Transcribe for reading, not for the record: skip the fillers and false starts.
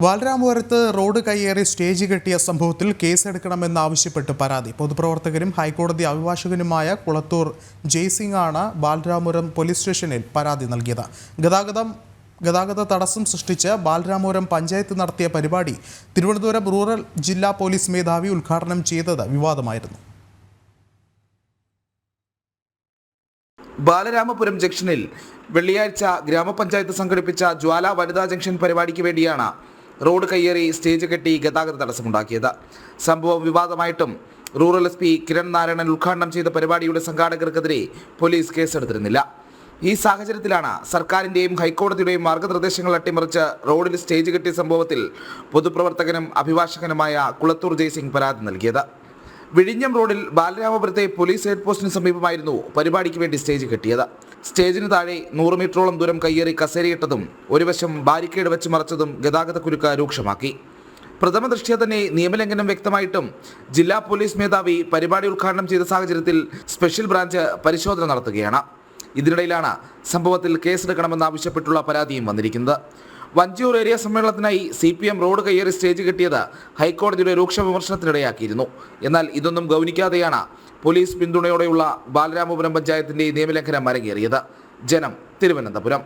വാൽരാമപുരത്ത് road കയ്യേറി stage കെട്ടിയ സംഭവത്തിൽ കേസെടുക്കണമെന്നാവശ്യപ്പെട്ട് പരാതി. പൊതുപ്രവർത്തകനും ഹൈക്കോടതി അഭിഭാഷകനുമായ കുളത്തൂർ ജയ്സിംഗ് ആണ് ബാലരാമപുരം പോലീസ് സ്റ്റേഷനിൽ പരാതി നൽകിയത്. ഗതാഗത തടസ്സം സൃഷ്ടിച്ച് ബാലരാമപുരം പഞ്ചായത്ത് നടത്തിയ പരിപാടി തിരുവനന്തപുരം റൂറൽ ജില്ലാ പോലീസ് മേധാവി ഉദ്ഘാടനം ചെയ്തത് വിവാദമായിരുന്നു. ബാലരാമപുരം ജംഗ്ഷനിൽ വെള്ളിയാഴ്ച ഗ്രാമപഞ്ചായത്ത് സംഘടിപ്പിച്ച ജ്വാല വനിതാ ജംഗ്ഷൻ പരിപാടിക്ക് വേണ്ടിയാണ് റോഡ് കയ്യേറി സ്റ്റേജ് കെട്ടി ഗതാഗത തടസ്സമുണ്ടാക്കിയത്. സംഭവം വിവാദമായിട്ടും റൂറൽ SP കിരൺ നാരായണൻ ഉദ്ഘാടനം ചെയ്ത പരിപാടിയുടെ സംഘാടകർക്കെതിരെ പോലീസ് കേസെടുത്തിരുന്നില്ല. ഈ സാഹചര്യത്തിലാണ് സർക്കാരിൻ്റെയും ഹൈക്കോടതിയുടെയും മാർഗനിർദ്ദേശങ്ങൾ അട്ടിമറിച്ച് റോഡിൽ സ്റ്റേജ് കെട്ടിയ സംഭവത്തിൽ പൊതുപ്രവർത്തകനും അഭിഭാഷകനുമായ കുളത്തൂർ ജയ്സിംഗ് പരാതി നൽകിയത്. വിഴിഞ്ഞം റോഡിൽ ബാലരാമപുരത്തെ പോലീസ് ഹെഡ് പോസ്റ്റിന് സമീപമായിരുന്നു പരിപാടിക്ക് വേണ്ടി സ്റ്റേജ് കെട്ടിയത്. സ്റ്റേജിന് താഴെ 100 മീറ്ററോളം ദൂരം കയ്യേറി കസേരയിട്ടതും ഒരു വശം ബാരിക്കേഡ് വെച്ച് മറച്ചതും ഗതാഗത കുരുക്ക് രൂക്ഷമാക്കി. പ്രഥമ ദൃഷ്ട്യാ തന്നെ നിയമലംഘനം വ്യക്തമായിട്ടും ജില്ലാ പോലീസ് മേധാവി പരിപാടി ഉദ്ഘാടനം ചെയ്ത സാഹചര്യത്തിൽ സ്പെഷ്യൽ ബ്രാഞ്ച് പരിശോധന നടത്തുകയാണ്. ഇതിനിടയിലാണ് സംഭവത്തിൽ കേസെടുക്കണമെന്നാവശ്യപ്പെട്ടുള്ള പരാതിയും വന്നിരിക്കുന്നത്. വഞ്ചിയൂർ ഏരിയ സമ്മേളനത്തിനായി CPM റോഡ് കയ്യേറി സ്റ്റേജ് കെട്ടിയത് ഹൈക്കോടതിയുടെ രൂക്ഷ വിമർശനത്തിനിടയാക്കിയിരുന്നു. എന്നാൽ ഇതൊന്നും ഗൗനിക്കാതെയാണ് പോലീസ് പിന്തുണയോടെയുള്ള ബാലരാമപുരം പഞ്ചായത്തിന്റെ നിയമലംഘനം അരങ്ങേറിയത്. ജനം, തിരുവനന്തപുരം.